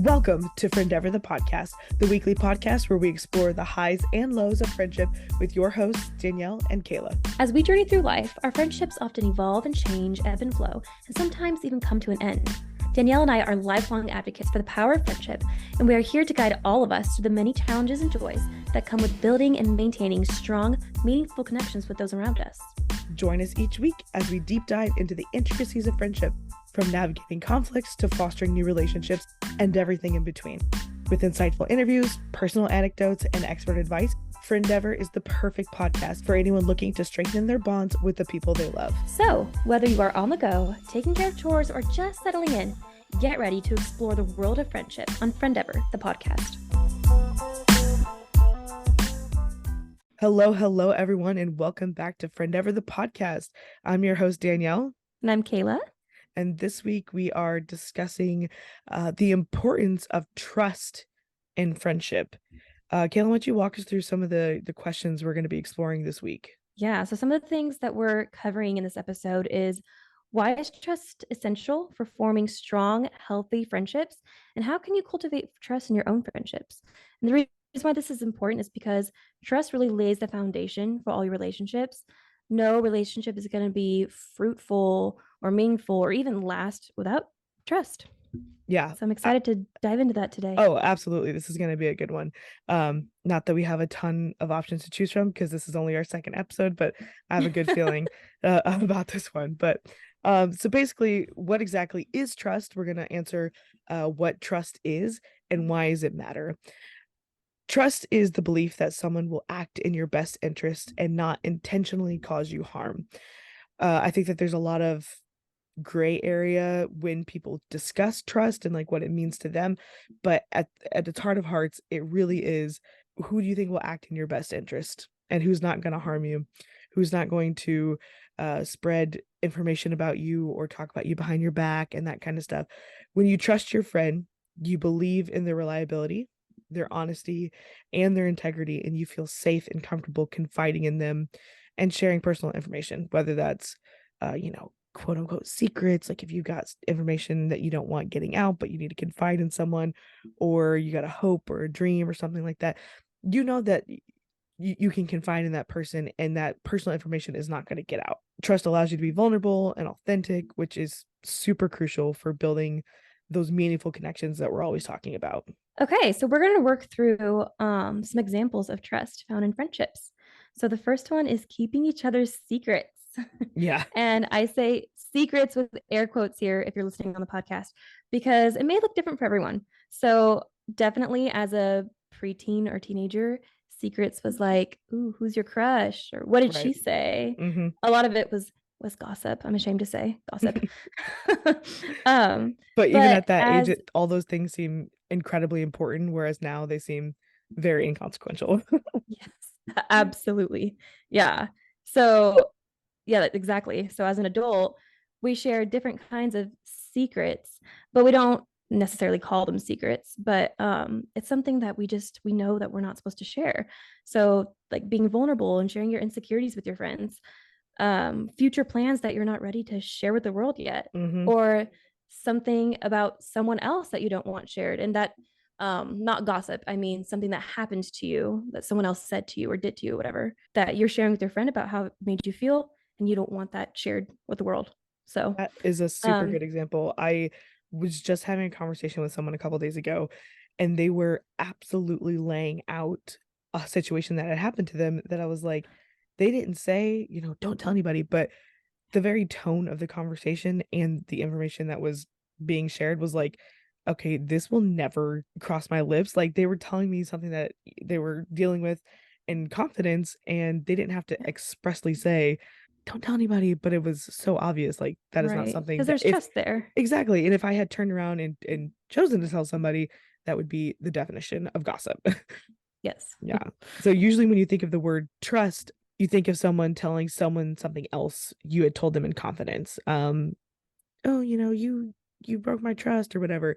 Welcome to Friendeavor the Podcast, the weekly podcast where we explore the highs and lows of friendship with your hosts, Danielle and Kayla. As we journey through life, our friendships often evolve and change, ebb and flow, and sometimes even come to an end. Danielle and I are lifelong advocates for the power of friendship, and we are here to guide all of us through the many challenges and joys that come with building and maintaining strong, meaningful connections with those around us. Join us each week as we deep dive into the intricacies of friendship, from navigating conflicts to fostering new relationships and everything in between. With insightful interviews, personal anecdotes, and expert advice, Friendeavor is the perfect podcast for anyone looking to strengthen their bonds with the people they love. So, whether you are on the go, taking care of chores, or just settling in, get ready to explore the world of friendship on Friendeavor the Podcast. Hello, everyone, and welcome back to Friendeavor the Podcast. I'm your host, Danielle. And I'm Kayla. And this week we are discussing the importance of trust in friendship. Kayla, why don't you walk us through some of the questions we're going to be exploring this week? Yeah, so some of the things that we're covering in this episode is, why is trust essential for forming strong, healthy friendships? And how can you cultivate trust in your own friendships? And the reason why this is important is because trust really lays the foundation for all your relationships. No relationship is going to be fruitful or meaningful or even last without trust. Yeah. So I'm excited to dive into that today. Oh, absolutely. This is going to be a good one. Not that we have a ton of options to choose from because this is only our second episode, but I have a good feeling about this one. But so basically, what exactly is trust? We're going to answer what trust is and why does it matter. Trust is the belief that someone will act in your best interest and not intentionally cause you harm. I think that there's a lot of gray area when people discuss trust and like what it means to them, but at its heart of hearts, it really is, who do you think will act in your best interest and who's not going to harm you, who's not going to spread information about you or talk about you behind your back and that kind of stuff. When you trust your friend, you believe in their reliability, their honesty, and their integrity, and you feel safe and comfortable confiding in them and sharing personal information, whether that's quote unquote secrets, like if you got information that you don't want getting out but you need to confide in someone, or you got a hope or a dream or something like that, you know that you can confide in that person and that personal information is not going to get out. Trust allows you to be vulnerable and authentic, which is super crucial for building those meaningful connections that we're always talking about. Okay, so we're going to work through some examples of trust found in friendships. So the first one is keeping each other's secrets. Yeah. And I say secrets with air quotes here if you're listening on the podcast, because it may look different for everyone. So definitely as a preteen or teenager, secrets was like, ooh, who's your crush? Or what did she say? Mm-hmm. A lot of it was gossip. I'm ashamed to say gossip. But even at that age, all those things seem incredibly important, whereas now they seem very inconsequential. Yes, absolutely. Yeah. So yeah, exactly. So as an adult, we share different kinds of secrets, but we don't necessarily call them secrets, but it's something that we know that we're not supposed to share. So like being vulnerable and sharing your insecurities with your friends, future plans that you're not ready to share with the world yet, Mm-hmm. or something about someone else that you don't want shared. And that not gossip, I mean something that happened to you that someone else said to you or did to you, whatever, that you're sharing with your friend about how it made you feel, and you don't want that shared with the world. So that is a super good example. I was just having a conversation with someone a couple days ago, and they were absolutely laying out a situation that had happened to them that I was like, they didn't say, don't tell anybody, but the very tone of the conversation and the information that was being shared was like, okay, this will never cross my lips. Like they were telling me something that they were dealing with in confidence, and they didn't have to expressly say, don't tell anybody, but it was so obvious, like that is not something, because there's trust there. Exactly. And if I had turned around and chosen to tell somebody, that would be the definition of gossip. Yes. Yeah. So usually when you think of the word trust, you think of someone telling someone something else you had told them in confidence. Oh, you broke my trust or whatever.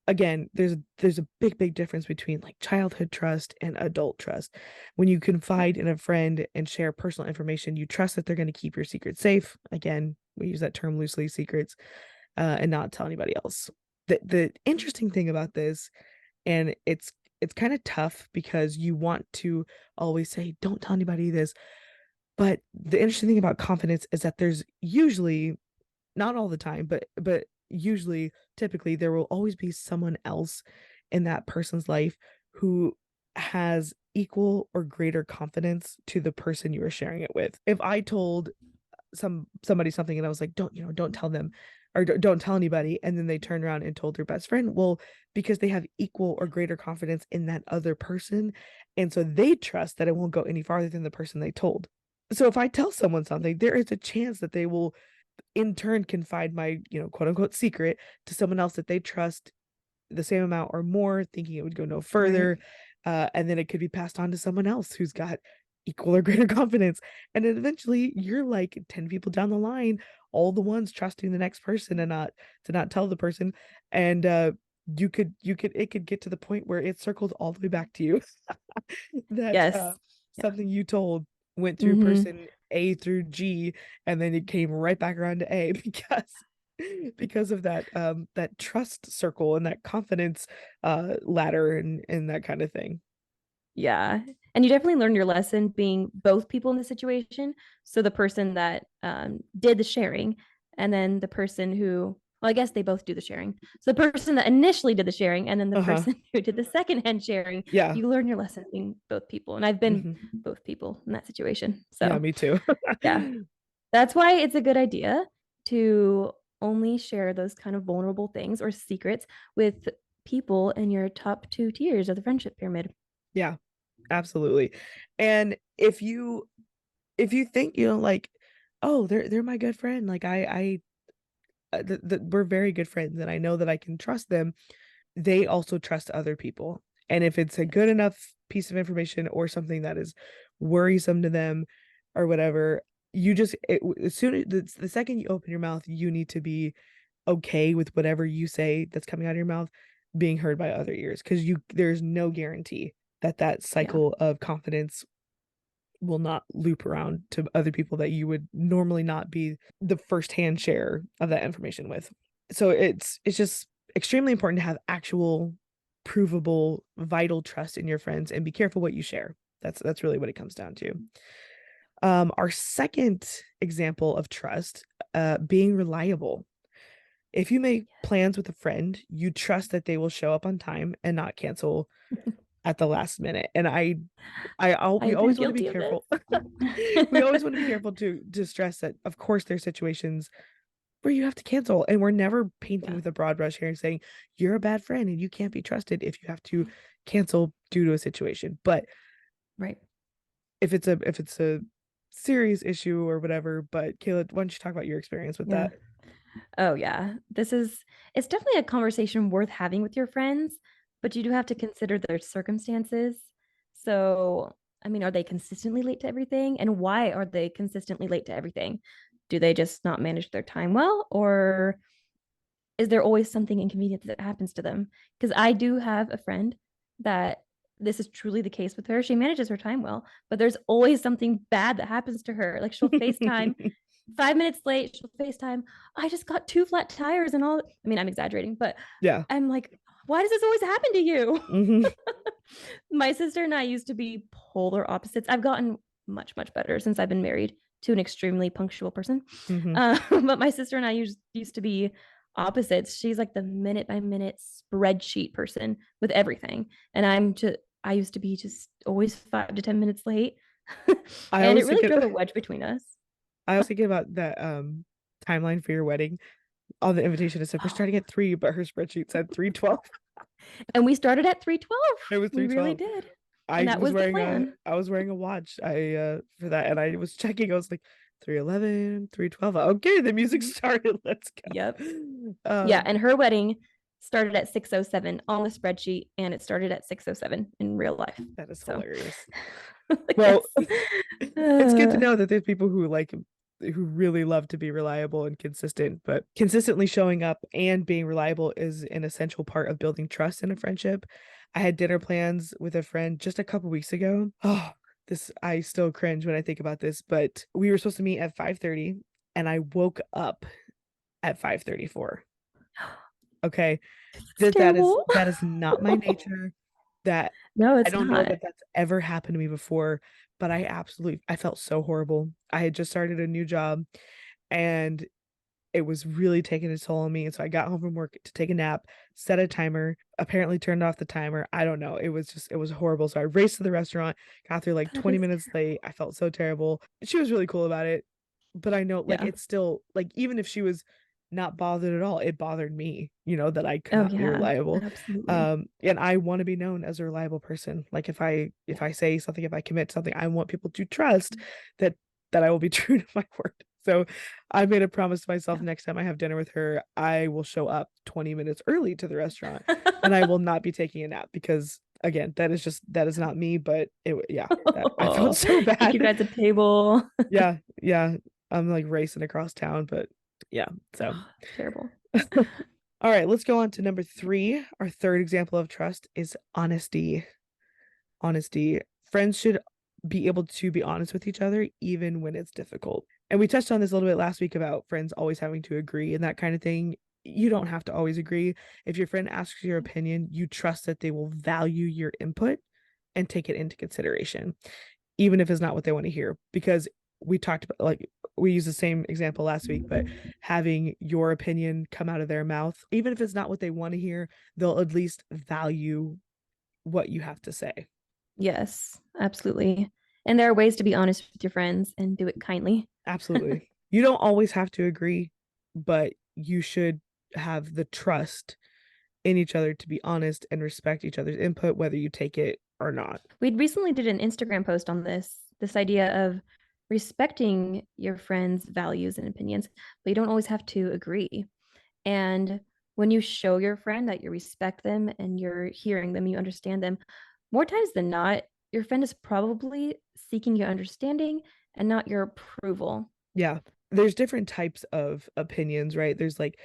Again, there's a big difference between like childhood trust and adult trust. When you confide in a friend and share personal information, you trust that they're going to keep your secret safe. Again, we use that term loosely, secrets, and not tell anybody else. The interesting thing about this, and it's kind of tough because you want to always say, don't tell anybody this. But the interesting thing about confidence is that there's usually, not all the time, but usually, typically, there will always be someone else in that person's life who has equal or greater confidence to the person you are sharing it with. If I told somebody something and I was like, don't tell them, or don't tell anybody, and then they turned around and told their best friend, well, because they have equal or greater confidence in that other person, and so they trust that it won't go any farther than the person they told. So if I tell someone something, there is a chance that they will in turn confide my, quote unquote secret to someone else that they trust the same amount or more, thinking it would go no further. And then it could be passed on to someone else who's got equal or greater confidence. And then eventually you're like 10 people down the line, all the ones trusting the next person and not tell the person. And it could get to the point where it circled all the way back to you. that Yes. something you told went through person A through G, and then it came right back around to A because of that that trust circle and that confidence ladder and that kind of thing. Yeah. And you definitely learned your lesson being both people in the situation. So the person that did the sharing, and then the person who, well, I guess they both do the sharing. So the person that initially did the sharing, and then the person who did the secondhand sharing, Yeah. you learn your lesson being both people. And I've been both people in that situation. So yeah, me too. yeah, that's why it's a good idea to only share those kind of vulnerable things or secrets with people in your top 2 tiers of the friendship pyramid. Yeah, absolutely. And if you think, like, oh, they're my good friend, like we're very good friends and I know that I can trust them, they also trust other people. And if it's a good enough piece of information or something that is worrisome to them or whatever, as soon as the second you open your mouth, you need to be okay with whatever you say that's coming out of your mouth being heard by other ears, because there's no guarantee that cycle of confidence will not loop around to other people that you would normally not be the firsthand share of that information with. So it's just extremely important to have actual provable vital trust in your friends and be careful what you share. That's really what it comes down to. Our second example of trust, being reliable. If you make plans with a friend, you trust that they will show up on time and not cancel at the last minute. And we always want to be careful. We always want to be careful to stress that, of course, there's situations where you have to cancel, and we're never painting with a broad brush here and saying you're a bad friend and you can't be trusted if you have to cancel due to a situation. But if it's a serious issue or whatever. But Kayla, why don't you talk about your experience with that? Oh yeah, it's definitely a conversation worth having with your friends, but you do have to consider their circumstances. So, I mean, are they consistently late to everything? And why are they consistently late to everything? Do they just not manage their time well? Or is there always something inconvenient that happens to them? Because I do have a friend that this is truly the case with her. She manages her time well, but there's always something bad that happens to her. Like she'll FaceTime 5 minutes late, she'll FaceTime, I just got 2 flat tires and all. I mean, I'm exaggerating, but yeah, I'm like, why does this always happen to you? My sister and I used to be polar opposites. I've gotten much, much better since I've been married to an extremely punctual person. But my sister and I used to be opposites. She's like the minute by minute spreadsheet person with everything. And I used to be just always 5 to 10 minutes late. And it really drove a wedge between us. I was thinking about that timeline for your wedding. On the invitation, it said we're starting at 3, but her spreadsheet said 3:12. And we started at 3:12. It was 3:12. We really did. And that was the plan. I was wearing a watch. For that, and I was checking. I was like 3:11, 3:12. Okay, the music started. Let's go. Yep. Yeah, and her wedding started at 6:07 on the spreadsheet, and it started at 6:07 in real life. That is hilarious. Well, it's good to know that there's people who really love to be reliable and consistent, but consistently showing up and being reliable is an essential part of building trust in a friendship. I had dinner plans with a friend just a couple weeks ago. Oh, I still cringe when I think about this, but we were supposed to meet at 5:30 and I woke up at 5:34. Okay. It's terrible. That is not my nature. That No, I it's don't know not. that that's ever happened to me before, but I felt so horrible. I had just started a new job and it was really taking a toll on me. And so I got home from work to take a nap, set a timer, apparently turned off the timer. I don't know. It was horrible. So I raced to the restaurant, got there like That 20 is, minutes late. I felt so terrible. She was really cool about it. But I know like yeah. it's still like even if she was not bothered at all, it bothered me, that I could Oh, not be yeah, reliable. absolutely. And I want to be known as a reliable person. Like if I say something, if I commit to something, I want people to trust that I will be true to my word. So I made a promise to myself Yeah. next time I have dinner with her, I will show up 20 minutes early to the restaurant and I will not be taking a nap because again, that is not me, but I felt Oh, so make you bad. guys a table. Yeah, yeah. I'm like racing across town, but yeah. So Oh, terrible. all right, let's go on to number 3. Our third example of trust is honesty. Honesty. Friends should be able to be honest with each other even when it's difficult. And we touched on this a little bit last week about friends always having to agree and that kind of thing. You don't have to always agree. If your friend asks your opinion, you trust that they will value your input and take it into consideration, even if it's not what they want to hear. Because we talked about, like, we used the same example last week, but having your opinion come out of their mouth, even if it's not what they want to hear, they'll at least value what you have to say. Yes, absolutely. And there are ways to be honest with your friends and do it kindly. Absolutely. You don't always have to agree, but you should have the trust in each other to be honest and respect each other's input, whether you take it or not. We recently did an Instagram post on this idea of respecting your friends' values and opinions, but you don't always have to agree. And when you show your friend that you respect them and you're hearing them, you understand them, more times than not, your friend is probably seeking your understanding and not your approval. Yeah. There's different types of opinions, right? There's like,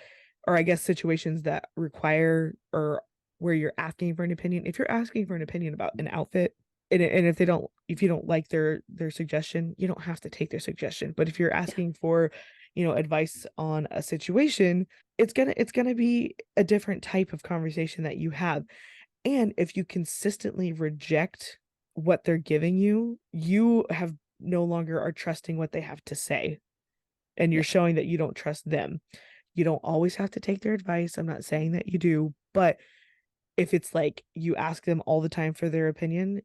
or I guess situations that require or where you're asking for an opinion. If you're asking for an opinion about an outfit, and if you don't like their suggestion, you don't have to take their suggestion. But if you're Yeah. asking for, advice on a situation, it's gonna be a different type of conversation that you have. And if you consistently reject what they're giving you, you have no longer are trusting what they have to say. And you're Yeah. showing that you don't trust them. You don't always have to take their advice. I'm not saying that you do, but if it's like you ask them all the time for their opinion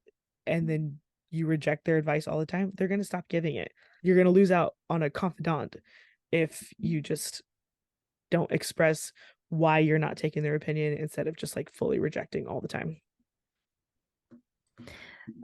and then you reject their advice all the time, they're going to stop giving it. You're going to lose out on a confidant if you just don't express why you're not taking their opinion instead of just like fully rejecting all the time.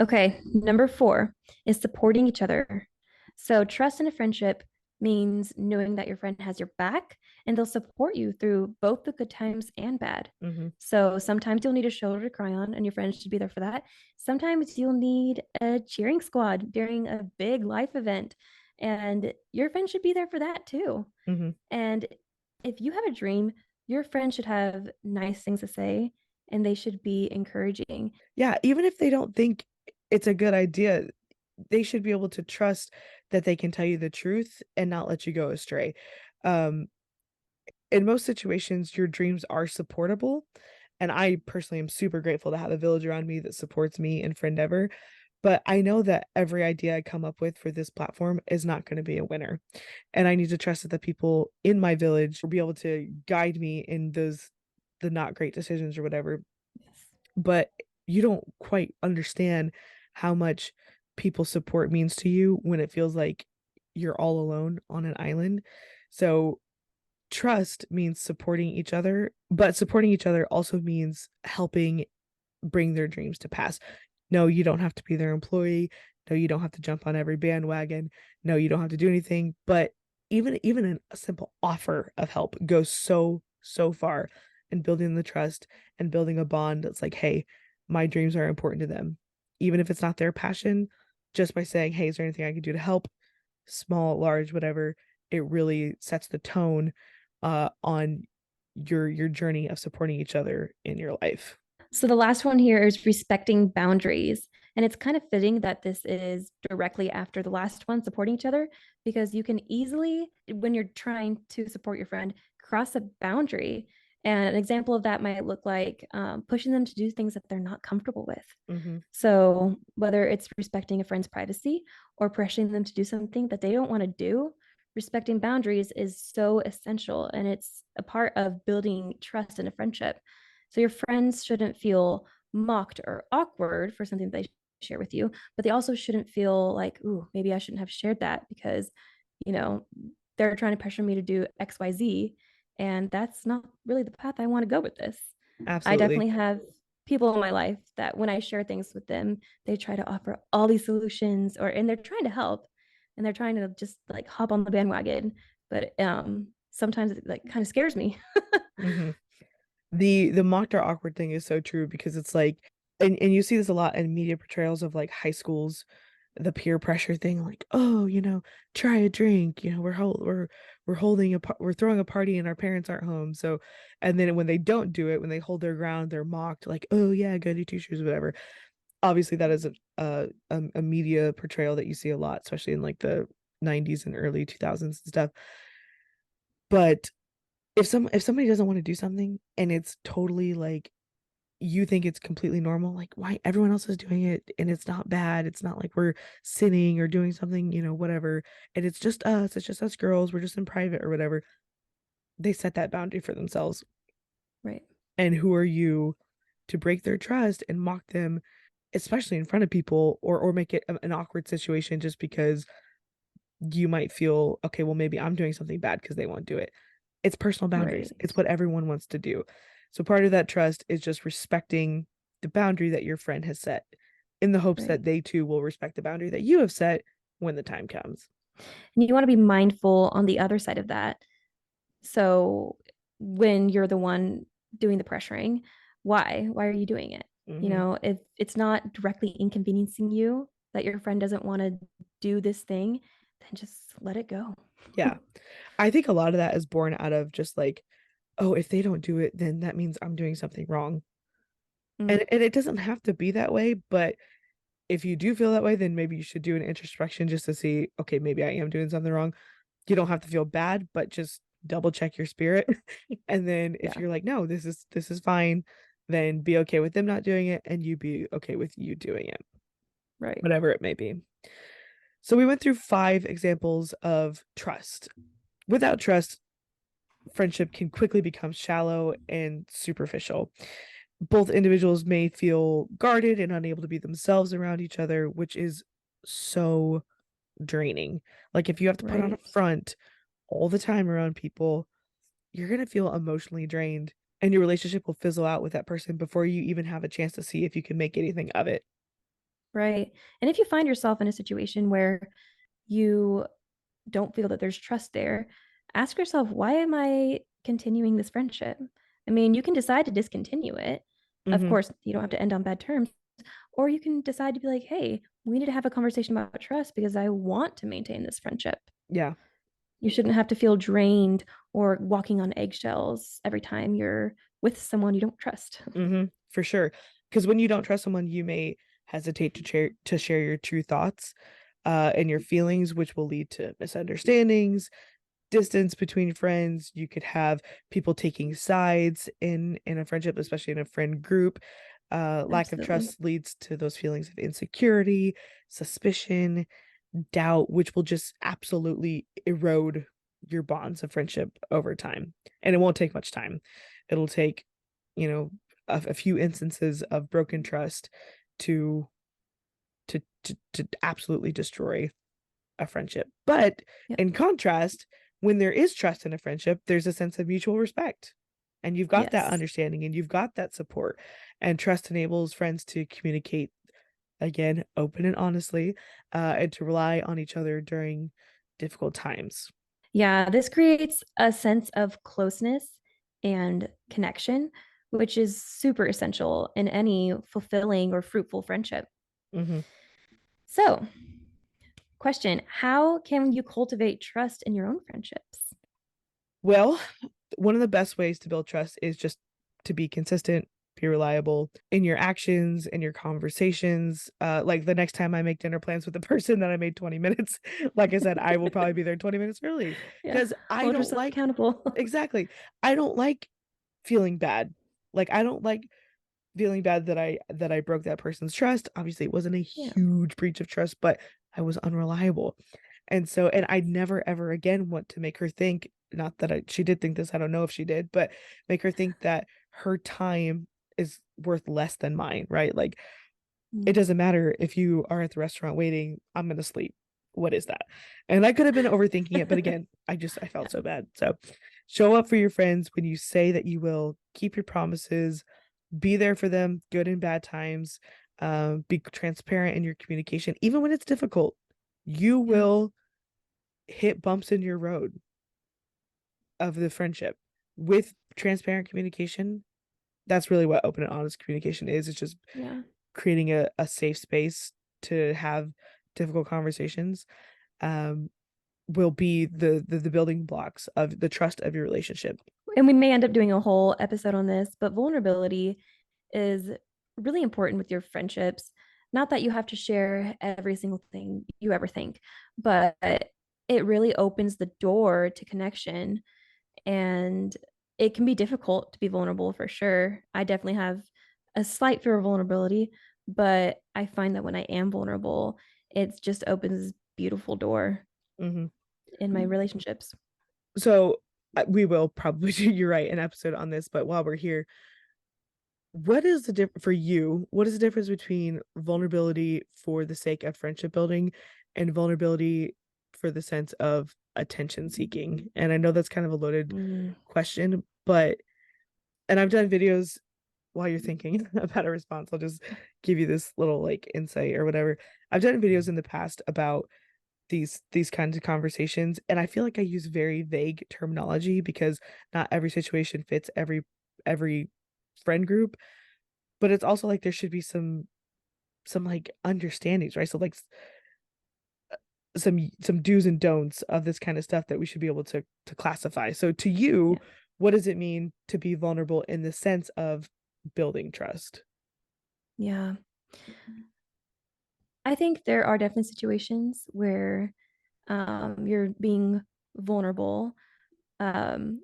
Okay, number 4 is supporting each other. So, trust in a friendship means knowing that your friend has your back and they'll support you through both the good times and bad. Mm-hmm. So, sometimes you'll need a shoulder to cry on, and your friend should be there for that. Sometimes you'll need a cheering squad during a big life event, and your friend should be there for that too. Mm-hmm. And if you have a dream, your friend should have nice things to say and they should be encouraging. Yeah, even if they don't think it's a good idea, they should be able to trust that they can tell you the truth and not let you go astray. Um, in most situations, your dreams are supportable. And I personally am super grateful to have a village around me that supports me and Friendeavor. But I know that every idea I come up with for this platform is not going to be a winner. And I need to trust that the people in my village will be able to guide me in the not great decisions or whatever. Yes. But you don't quite understand how much people support means to you when it feels like you're all alone on an island. So trust means supporting each other, but supporting each other also means helping bring their dreams to pass. No, you don't have to be their employee. No, you don't have to jump on every bandwagon. No, you don't have to do anything. But even a simple offer of help goes so far in building the trust and building a bond that's like, hey, my dreams are important to them. Even if it's not their passion, just by saying, hey, is there anything I can do to help? Small, large, whatever, it really sets the tone on your journey of supporting each other in your life. So the last one here is respecting boundaries. And it's kind of fitting that this is directly after the last one, supporting each other, because you can easily, when you're trying to support your friend, cross a boundary And an example of that might look like pushing them to do things that they're not comfortable with. Mm-hmm. So whether it's respecting a friend's privacy or pressuring them to do something that they don't want to do, respecting boundaries is so essential, and it's a part of building trust in a friendship. So your friends shouldn't feel mocked or awkward for something they share with you, but they also shouldn't feel like, ooh, maybe I shouldn't have shared that because, you know, they're trying to pressure me to do XYZ. And that's not really the path I want to go with this. I Absolutely. definitely have people in my life that when I share things with them, they try to offer all these solutions, and they're trying to help, and they're trying to just like hop on the bandwagon. But sometimes it like kind of scares me. Mm-hmm. The mocked or awkward thing is so true, because it's like, and you see this a lot in media portrayals of like high schools, the peer pressure thing, like, oh, try a drink, we're holding we're throwing a party and our parents aren't home, so, and then when they don't do it, when they hold their ground, they're mocked, like, oh yeah, go do t-shirts, whatever. Obviously that is a media portrayal that you see a lot, especially in like the 90s and early 2000s and stuff. But if somebody doesn't want to do something and it's totally like, you think it's completely normal, like, why everyone else is doing it and it's not bad, it's not like we're sinning or doing something, whatever, and it's just us girls, we're just in private or whatever, they set that boundary for themselves. Right. And who are you to break their trust and mock them, especially in front of people, or make it an awkward situation just because you might feel, okay, well, maybe I'm doing something bad because they won't do it. It's personal boundaries. Right. It's what everyone wants to do. So part of that trust is just respecting the boundary that your friend has set, in the hopes Right. that they too will respect the boundary that you have set when the time comes. And you want to be mindful on the other side of that. So when you're the one doing the pressuring, why are you doing it? Mm-hmm. If it's not directly inconveniencing you, that your friend doesn't want to do this thing, then just let it go. Yeah. I think a lot of that is born out of just like, oh, if they don't do it, then that means I'm doing something wrong. Mm, And it doesn't have to be that way, but if you do feel that way, then maybe you should do an introspection just to see, okay, maybe I am doing something wrong. You don't have to feel bad, but just double check your spirit. And then if yeah. you're like, no, this is fine, then be okay with them not doing it and you be okay with you doing it, Right. whatever it may be. So we went through 5 examples of trust. Without trust, friendship can quickly become shallow and superficial. Both individuals may feel guarded and unable to be themselves around each other, which is so draining. Like, if you have to put on a Right. front all the time around people, you're going to feel emotionally drained, and your relationship will fizzle out with that person before you even have a chance to see if you can make anything of it. Right. And if you find yourself in a situation where you don't feel that there's trust there, ask yourself, why am I continuing this friendship? I mean, you can decide to discontinue it. Of Mm-hmm. course, you don't have to end on bad terms, or you can decide to be like, hey, we need to have a conversation about trust because I want to maintain this friendship. Yeah. You shouldn't have to feel drained or walking on eggshells every time you're with someone you don't trust. Mm-hmm. For sure. Because when you don't trust someone, you may hesitate to share your true thoughts and your feelings, which will lead to misunderstandings, distance between friends. You could have people taking sides in a friendship, especially in a friend group. Lack of Absolutely. trust leads to those feelings of insecurity, suspicion, doubt, which will just absolutely erode your bonds of friendship over time. And it won't take much time. It'll take, you know, a few instances of broken trust to to absolutely destroy a friendship. But Yep. in contrast, when there is trust in a friendship, there's a sense of mutual respect. And you've got that Yes. understanding and you've got that support. And trust enables friends to communicate, again, open and honestly, and to rely on each other during difficult times. Yeah, this creates a sense of closeness and connection, which is super essential in any fulfilling or fruitful friendship. Mm-hmm. So, question: how can you cultivate trust in your own friendships? Well, one of the best ways to build trust is just to be consistent, be reliable in your actions, in your conversations. Like, the next time I make dinner plans with the person that I made 20 minutes, like I said, I will probably be there 20 minutes early, Yeah, because I hold don't yourself like, accountable. exactly, I don't like feeling bad. Like, I don't like feeling bad that I broke that person's trust. Obviously, it wasn't a Yeah. huge breach of trust, but I was unreliable. And so, and I never ever again want to make her think, not that she did think this, I don't know if she did, but make her think that her time is worth less than mine, right? Like, it Mm. doesn't matter if you are at the restaurant waiting, I'm gonna sleep. What is that? And I could have been overthinking it, but again, I felt so bad. So show up for your friends when you say that you will, keep your promises, be there for them, good and bad times. Be transparent in your communication, even when it's difficult. You Yeah. will hit bumps in your road of the friendship with transparent communication. That's really what open and honest communication is. It's just Yeah. creating a safe space to have difficult conversations. Um, will be the building blocks of the trust of your relationship. And we may end up doing a whole episode on this, but vulnerability is really important with your friendships. Not that you have to share every single thing you ever think, but it really opens the door to connection. And it can be difficult to be vulnerable for sure. I definitely have a slight fear of vulnerability, but I find that when I am vulnerable, it just opens this beautiful door Mm-hmm. in my relationships. So we will probably do, you're right, an episode on this, but while we're here, what is the difference for you? What is the difference between vulnerability for the sake of friendship building and vulnerability for the sense of attention seeking? And I know that's kind of a loaded Mm. question, but and I've done videos while you're thinking about a response. I'll just give you this little like insight or whatever. I've done videos in the past about these kinds of conversations, and I feel like I use very vague terminology because not every situation fits every friend group, but it's also like there should be some like understandings, right? So like some do's and don'ts of this kind of stuff that we should be able to classify. So to you, Yeah. what does it mean to be vulnerable in the sense of building trust? Yeah. I think there are definitely situations where you're being vulnerable um,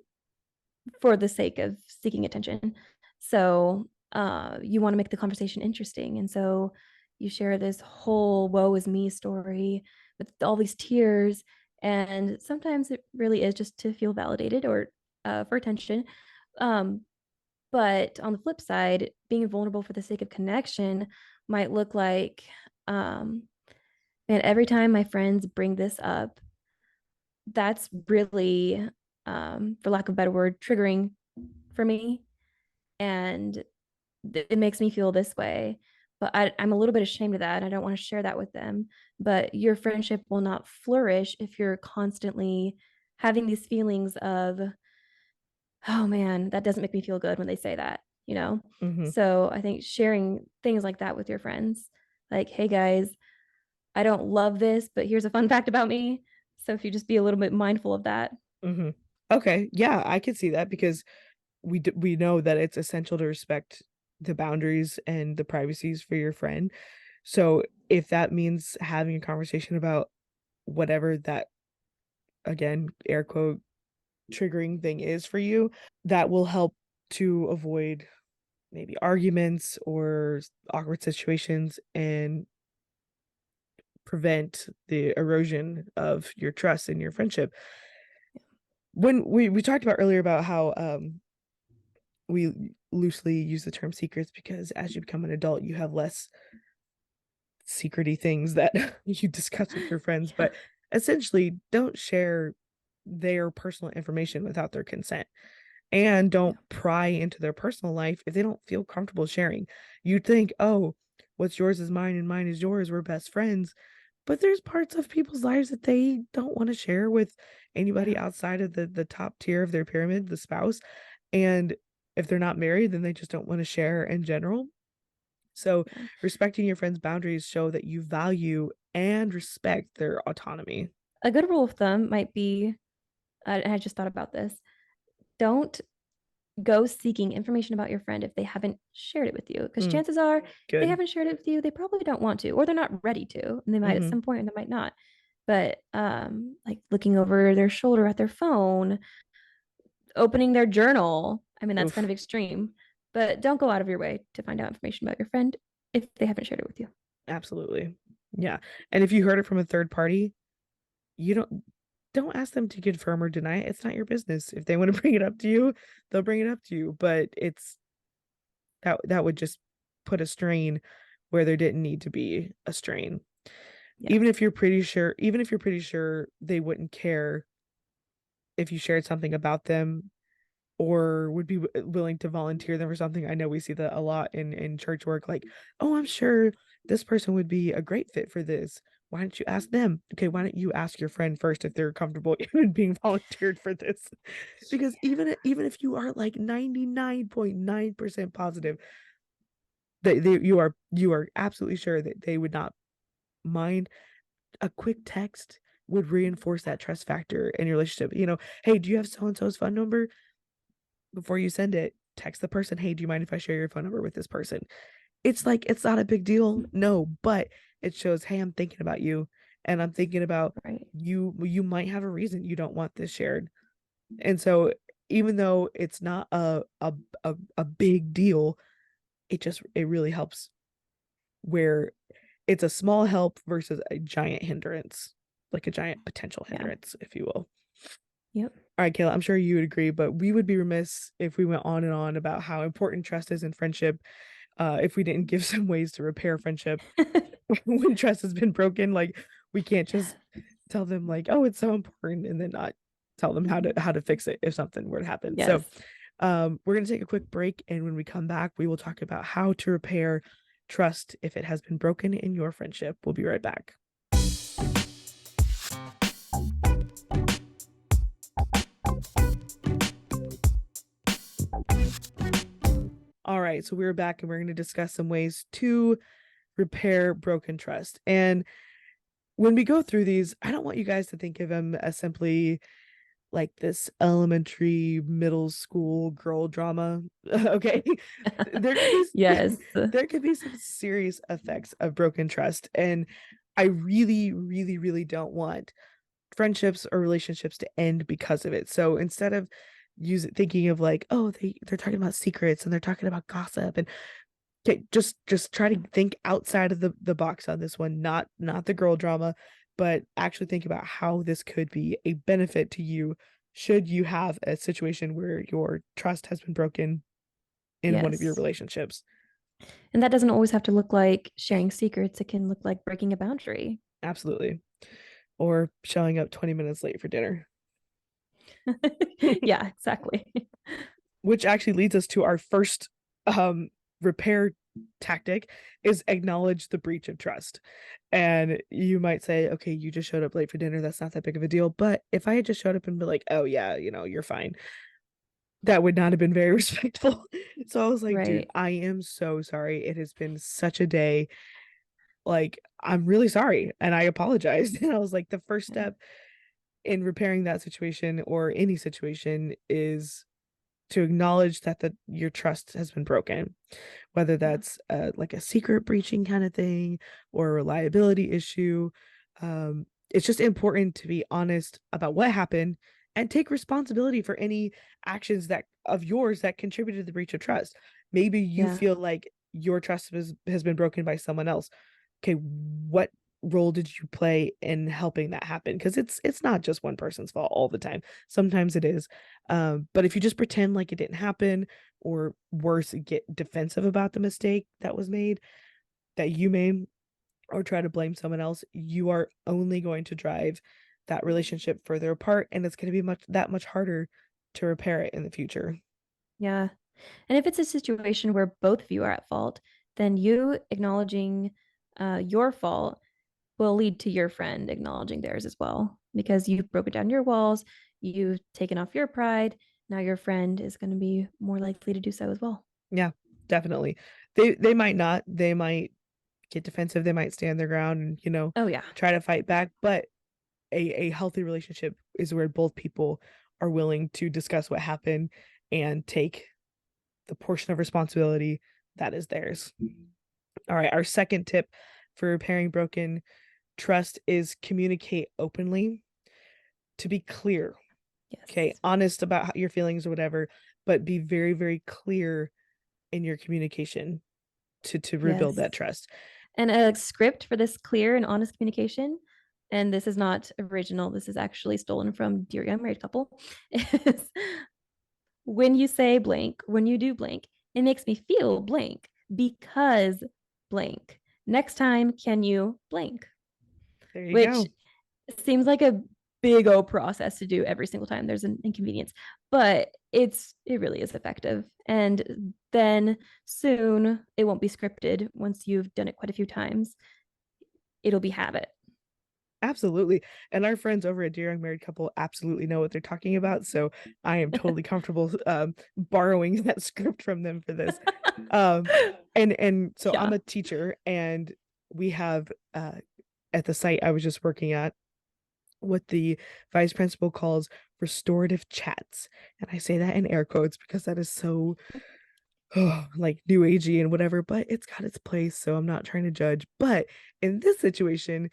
for the sake of seeking attention. So you want to make the conversation interesting. And so you share this whole woe is me story with all these tears. And sometimes it really is just to feel validated or for attention. Um, but on the flip side, being vulnerable for the sake of connection might look like, um, and every time my friends bring this up, that's really, for lack of a better word, triggering for me. And it makes me feel this way. But I'm a little bit ashamed of that. I don't want to share that with them. But your friendship will not flourish if you're constantly having these feelings of, oh man, that doesn't make me feel good when they say that, you know? Mm-hmm. So I think sharing things like that with your friends, like, hey guys, I don't love this, but here's a fun fact about me. So if you just be a little bit mindful of that. Mm-hmm. Okay, yeah, I can see that because we know that it's essential to respect the boundaries and the privacies for your friend. So if that means having a conversation about whatever that, again, air quote, triggering thing is for you, that will help to avoid maybe arguments or awkward situations and prevent the erosion of your trust and your friendship. When we talked about earlier about how we loosely use the term secrets because as you become an adult you have less secrety things that you discuss with your friends, Yeah. but essentially don't share their personal information without their consent, and Yeah. don't pry into their personal life if they don't feel comfortable sharing. You'd think, oh, what's yours is mine and mine is yours, we're best friends, but there's parts of people's lives that they don't want to share with anybody Yeah. outside of the top tier of their pyramid, the spouse. And if they're not married, then they just don't want to share in general. So Yeah. respecting your friends' boundaries show that you value and respect their autonomy. A good rule of thumb might be, I just thought about this. Don't go seeking information about your friend if they haven't shared it with you. Because Mm, chances are, if they good. haven't shared it with you, they probably don't want to, or they're not ready to. And they might at Mm-hmm. some point, and they might not. But like looking over their shoulder at their phone, opening their journal I mean, that's Oof. kind of extreme, but don't go out of your way to find out information about your friend if they haven't shared it with you. Absolutely. Yeah. And if you heard it from a third party, you don't ask them to confirm or deny it. It's not your business. If they want to bring it up to you, they'll bring it up to you. But it's that would just put a strain where there didn't need to be a strain. Yeah. Even if you're pretty sure they wouldn't care if you shared something about them or would be willing to volunteer them for something. I know we see that a lot in church work, like, oh, I'm sure this person would be a great fit for this. Why don't you ask them? Okay, why don't you ask your friend first if they're comfortable even being volunteered for this? Because even if you are like 99.9% positive that you are absolutely sure that they would not mind, a quick text would reinforce that trust factor in your relationship. Hey, do you have so and so's phone number? Before you send it, text the person, hey, do you mind if I share your phone number with this person? It's like, it's not a big deal, no, but it shows, hey, I'm thinking about you, and I'm thinking about Right. you might have a reason you don't want this shared. And so even though it's not a big deal, it really helps, where it's a small help versus a giant hindrance, like a giant potential hindrance, if you will. Yep. All right, Kayla, I'm sure you would agree, but we would be remiss if we went on and on about how important trust is in friendship, if we didn't give some ways to repair friendship when trust has been broken. Like, we can't just tell them like, oh, it's so important, and then not tell them how to fix it if something were to happen. Yes. So we're going to take a quick break, and when we come back, we will talk about how to repair trust if it has been broken in your friendship. We'll be right back. All right, so we're back, and we're going to discuss some ways to repair broken trust. And when we go through these, I don't want you guys to think of them as simply like this elementary, middle school girl drama. Okay. There could be Yes. there could be some serious effects of broken trust. And I really, really, really don't want friendships or relationships to end because of it. So instead of thinking of like, oh, they're talking about secrets and they're talking about gossip, and okay, just try to think outside of the box on this one, not the girl drama, but actually think about how this could be a benefit to you should you have a situation where your trust has been broken in one of your Yes. relationships. And that doesn't always have to look like sharing secrets. It can look like breaking a boundary. Absolutely. Or showing up 20 minutes late for dinner. Yeah, exactly. Which actually leads us to our first repair tactic, is acknowledge the breach of trust. And you might say, okay, you just showed up late for dinner, that's not that big of a deal. But if I had just showed up and been like, oh yeah, you're fine, that would not have been very respectful. So I was like, dude, Right. I am so sorry, it has been such a day, like, I'm really sorry, and I apologized. And I was like, the first step in repairing that situation, or any situation, is to acknowledge that your trust has been broken, whether that's like a secret breaching kind of thing or a reliability issue. It's just important to be honest about what happened and take responsibility for any actions that of yours that contributed to the breach of trust. Maybe you Yeah. feel like your trust has been broken by someone else. Okay, what role did you play in helping that happen? Because it's not just one person's fault all the time. Sometimes it is. But if you just pretend like it didn't happen, or worse, get defensive about the mistake that was made, that you made, or try to blame someone else, you are only going to drive that relationship further apart, and it's going to be that much harder to repair it in the future. Yeah. And if it's a situation where both of you are at fault, then you acknowledging your fault will lead to your friend acknowledging theirs as well, because you've broken down your walls, you've taken off your pride. Now your friend is going to be more likely to do so as well. Yeah, definitely. They might not. They might get defensive. They might stand their ground and, Oh, yeah. try to fight back. But a healthy relationship is where both people are willing to discuss what happened and take the portion of responsibility that is theirs. All right, our second tip for repairing broken trust is communicate openly. To be clear, Yes. Okay, honest about your feelings or whatever, but be very, very clear in your communication to rebuild that trust. And a script for this clear and honest communication, and this is not original, this is actually stolen from Dear Young Married Couple, is when you say blank, when you do blank, it makes me feel blank because blank. Next time, can you blank? There you Which go. seems like a big old process to do every single time there's an inconvenience, but it really is effective. And then soon it won't be scripted. Once you've done it quite a few times, it'll be habit. Absolutely. And our friends over at Dear Young Married Couple absolutely know what they're talking about. So I am totally comfortable borrowing that script from them for this. And so I'm a teacher, and we have at the site I was just working at what the vice principal calls restorative chats. And I say that in air quotes because that is so like new agey and whatever, but it's got its place. So I'm not trying to judge. But in this situation,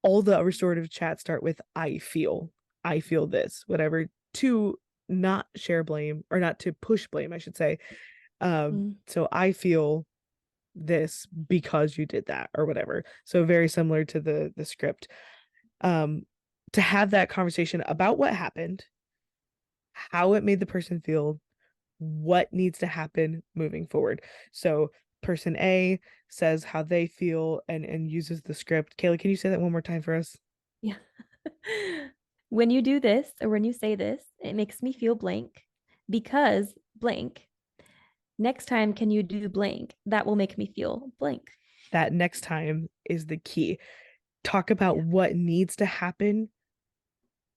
all the restorative chats start with I feel this, whatever, to not share blame, or not to push blame, I should say. So I feel this because you did that, or whatever. So very similar to the script. To have that conversation about what happened, how it made the person feel, what needs to happen moving forward. So person A says how they feel and uses the script. Kayla, can you say that one more time for us? Yeah. When you do this, or when you say this, it makes me feel blank because blank. Next time, can you do blank? That will make me feel blank. That next time is the key. Talk about what needs to happen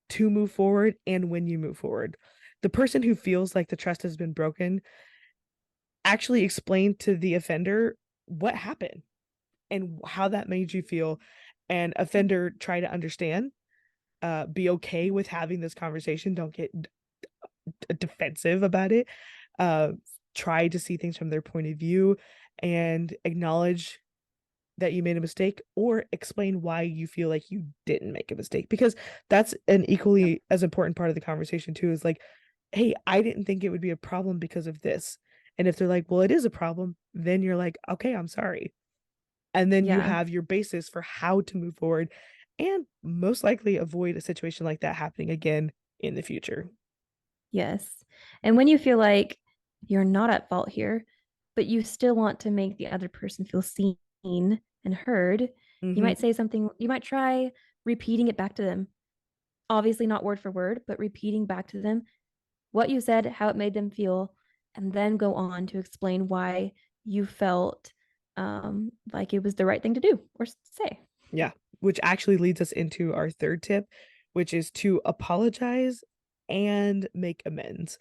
to move forward and when you move forward. The person who feels like the trust has been broken actually explain to the offender what happened and how that made you feel, and offender try to understand, be okay with having this conversation, don't get defensive about it, try to see things from their point of view and acknowledge that you made a mistake, or explain why you feel like you didn't make a mistake, because that's an equally as important part of the conversation too, is like, hey, I didn't think it would be a problem because of this. And if they're like, well, it is a problem, then you're like, okay, I'm sorry. And then you have your basis for how to move forward and most likely avoid a situation like that happening again in the future. Yes. And when you feel like you're not at fault here, but you still want to make the other person feel seen and heard, you might say something, you might try repeating it back to them. Obviously, not word for word, but repeating back to them what you said, how it made them feel, and then go on to explain why you felt like it was the right thing to do or say. Yeah, which actually leads us into our third tip, which is to apologize and make amends.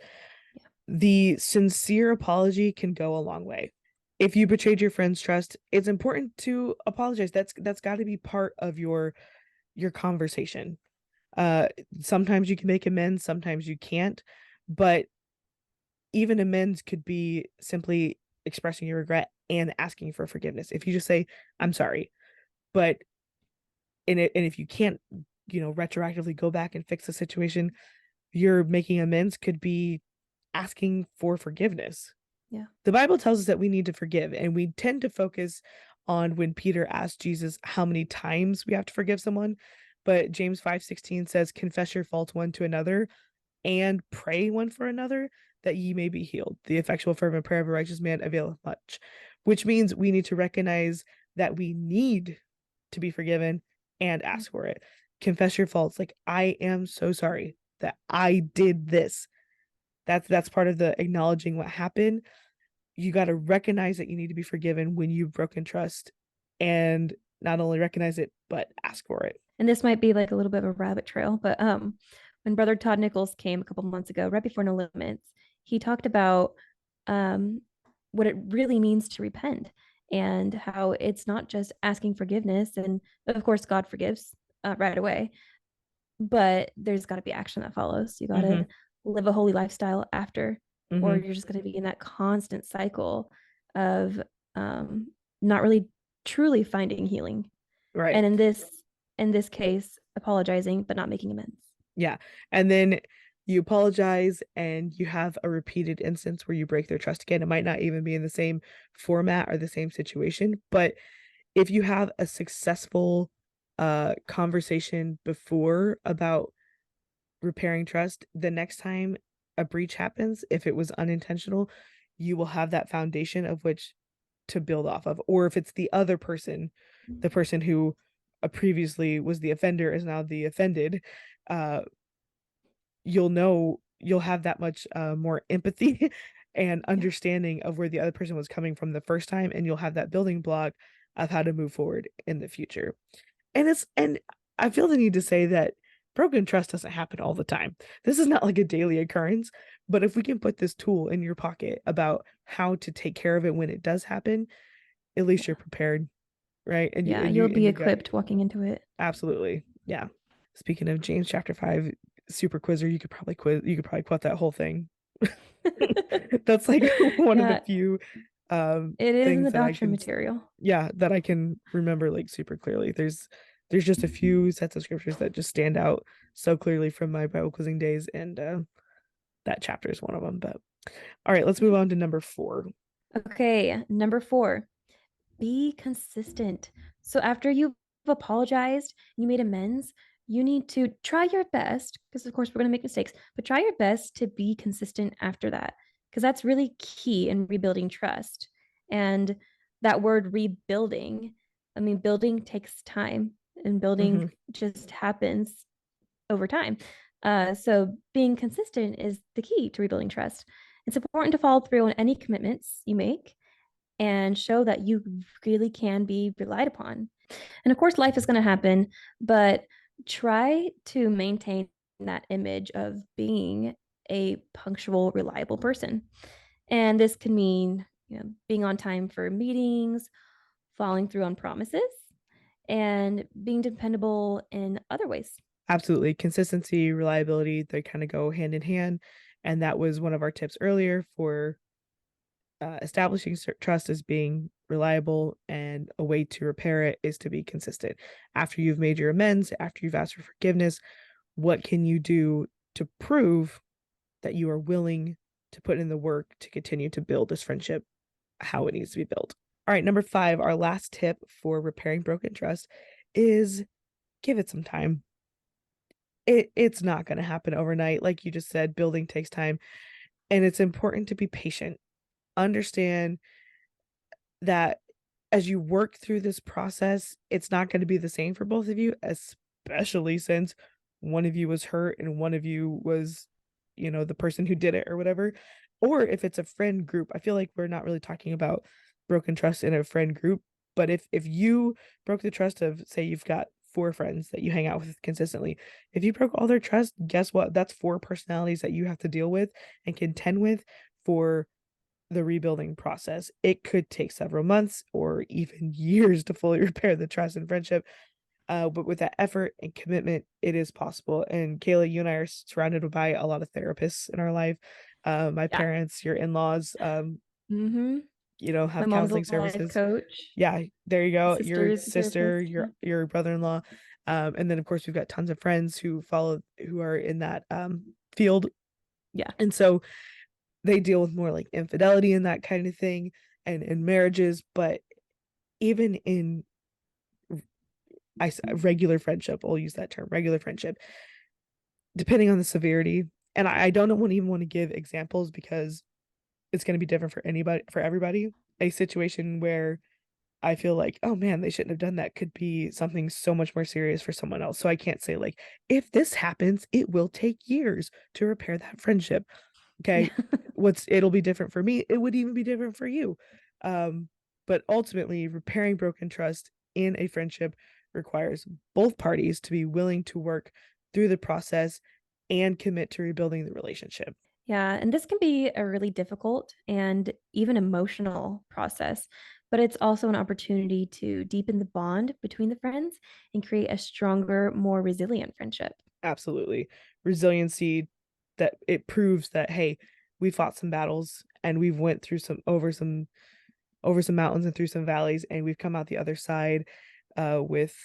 Yeah. The sincere apology can go a long way. If you betrayed your friend's trust, it's important to apologize. That's got to be part of your conversation. Sometimes you can make amends, sometimes you can't, but even amends could be simply expressing your regret and asking for forgiveness. If you just say, I'm sorry, but and if you can't, retroactively go back and fix the situation, you're making amends could be asking for forgiveness. Yeah. The Bible tells us that we need to forgive, and we tend to focus on when Peter asked Jesus how many times we have to forgive someone. But James 5:16 says, confess your faults one to another and pray one for another that ye may be healed. The effectual fervent prayer of a righteous man availeth much, which means we need to recognize that we need to be forgiven and ask for it. Confess your faults. Like, I am so sorry that I did this. That's part of the acknowledging what happened. You got to recognize that you need to be forgiven when you've broken trust, and not only recognize it, but ask for it. And this might be like a little bit of a rabbit trail, but when Brother Todd Nichols came a couple months ago, right before No Limits, he talked about what it really means to repent, and how it's not just asking forgiveness. And of course, God forgives right away, but there's got to be action that follows. You got to live a holy lifestyle after, or you're just going to be in that constant cycle of not really truly finding healing. Right. And in this case, apologizing but not making amends. Yeah. And then you apologize and you have a repeated instance where you break their trust again. It might not even be in the same format or the same situation, but if you have a successful conversation before about repairing trust, the next time a breach happens, if it was unintentional, you will have that foundation of which to build off of. Or if it's the other person, the person who previously was the offender is now the offended, you'll have that much more empathy and understanding of where the other person was coming from the first time, and you'll have that building block of how to move forward in the future. And I feel the need to say that broken trust doesn't happen all the time. This is not like a daily occurrence, but if we can put this tool in your pocket about how to take care of it when it does happen, at least you're prepared, right? And you'll be equipped walking into it. Absolutely. Yeah. Speaking of James chapter 5 super quizzer, you could probably quote that whole thing. That's like one of the few it is in the doctrine material. Yeah, that I can remember like super clearly. There's just a few sets of scriptures that just stand out so clearly from my Bible quizzing days, and that chapter is one of them. But all right, let's move on to number 4. Okay, number 4, be consistent. So after you've apologized, you made amends, you need to try your best, because of course we're going to make mistakes, but try your best to be consistent after that, because that's really key in rebuilding trust. And that word rebuilding, I mean, building takes time, and building just happens over time. So being consistent is the key to rebuilding trust. It's important to follow through on any commitments you make and show that you really can be relied upon. And of course, life is going to happen, but try to maintain that image of being a punctual, reliable person. And this can mean, being on time for meetings, following through on promises, and being dependable in other ways. Absolutely. Consistency, reliability, they kind of go hand in hand. And that was one of our tips earlier for establishing trust as being reliable, and a way to repair it is to be consistent. After you've made your amends, after you've asked for forgiveness, what can you do to prove that you are willing to put in the work to continue to build this friendship how it needs to be built? All right, number 5, our last tip for repairing broken trust is give it some time. It's not going to happen overnight. Like you just said, building takes time, and it's important to be patient. Understand that as you work through this process, it's not going to be the same for both of you, especially since one of you was hurt and one of you was, the person who did it or whatever. Or if it's a friend group, I feel like we're not really talking about broken trust in a friend group. But if you broke the trust of, say, you've got 4 friends that you hang out with consistently, if you broke all their trust, guess what? That's 4 personalities that you have to deal with and contend with for the rebuilding process. It could take several months or even years to fully repair the trust and friendship. But with that effort and commitment, it is possible. And Kayla, you and I are surrounded by a lot of therapists in our life. My parents, your in-laws, have counseling services. Coach. Yeah, there you go. Your sister, your brother-in-law. And then of course we've got tons of friends who are in that field. Yeah. And so they deal with more like infidelity and that kind of thing, and in marriages. But even in regular friendship, I'll use that term, regular friendship, depending on the severity. And I don't even want to give examples because it's going to be different for everybody. A situation where I feel like, oh man, they shouldn't have done that, could be something so much more serious for someone else. So I can't say like, if this happens, it will take years to repair that friendship. Okay. It'll be different for me. It would even be different for you. But ultimately, repairing broken trust in a friendship requires both parties to be willing to work through the process and commit to rebuilding the relationship. Yeah, and this can be a really difficult and even emotional process, but it's also an opportunity to deepen the bond between the friends and create a stronger, more resilient friendship. Absolutely. Resiliency, that it proves that, hey, we fought some battles and we've went through over some mountains and through some valleys, and we've come out the other side with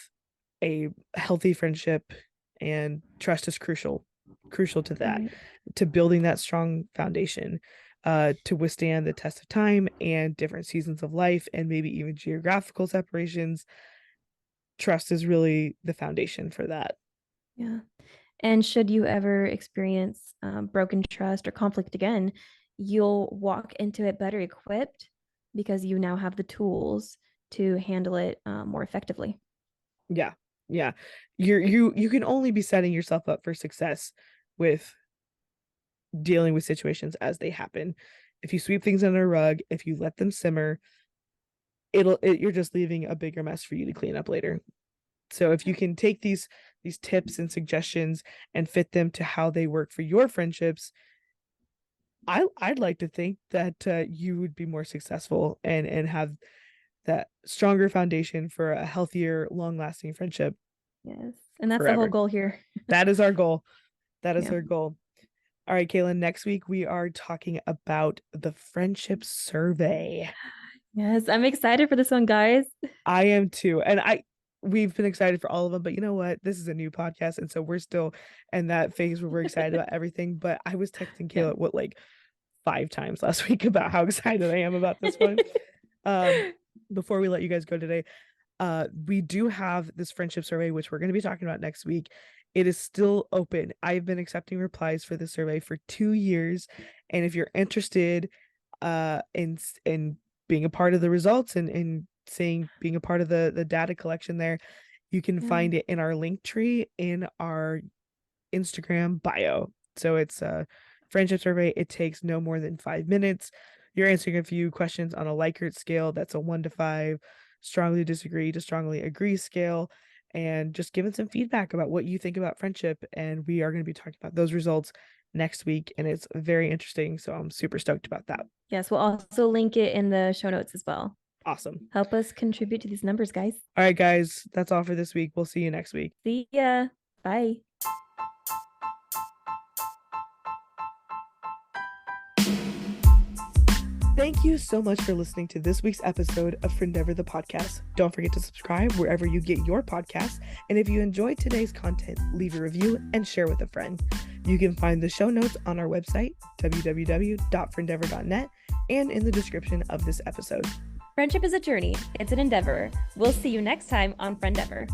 a healthy friendship, and trust is crucial crucial to that, Right. to building that strong foundation, to withstand the test of time and different seasons of life and maybe even geographical separations. Trust is really the foundation for that. Yeah. And should you ever experience broken trust or conflict again, you'll walk into it better equipped because you now have the tools to handle it more effectively. Yeah. Yeah. You can only be setting yourself up for success with dealing with situations as they happen. If you sweep things under a rug, if you let them simmer, you're just leaving a bigger mess for you to clean up later. So if you can take these tips and suggestions and fit them to how they work for your friendships, I'd like to think that you would be more successful and have that stronger foundation for a healthier, long-lasting friendship. Yes. And that's the whole Forever. goal here. That is our goal. That is Yeah. our goal. All right, Kayla, next week we are talking about the friendship survey. Yes, I'm excited for this one, guys. I am too. And we've been excited for all of them, but you know what? This is a new podcast. And so we're still in that phase where we're excited about everything. But I was texting Kayla, Yeah. like 5 times last week about how excited I am about this one. Before we let you guys go today, we do have this friendship survey, which we're going to be talking about next week. It is still open. I've been accepting replies for the survey for 2 years. And if you're interested in being a part of the results and being a part of the data collection there, you can find it in our link tree in our Instagram bio. So it's a friendship survey. It takes no more than 5 minutes. You're answering a few questions on a Likert scale. That's a 1 to 5, strongly disagree to strongly agree scale, and just giving some feedback about what you think about friendship. And we are going to be talking about those results next week, and it's very interesting. So I'm super stoked about that. Yes, we'll also link it in the show notes as well. Awesome. Help us contribute to these numbers, guys. All right, guys, that's all for this week. We'll see you next week. See ya. Bye. Thank you so much for listening to this week's episode of Friendeavor the Podcast. Don't forget to subscribe wherever you get your podcasts. And if you enjoyed today's content, leave a review and share with a friend. You can find the show notes on our website, www.friendeavor.net, and in the description of this episode. Friendship is a journey. It's an endeavor. We'll see you next time on Friendeavor.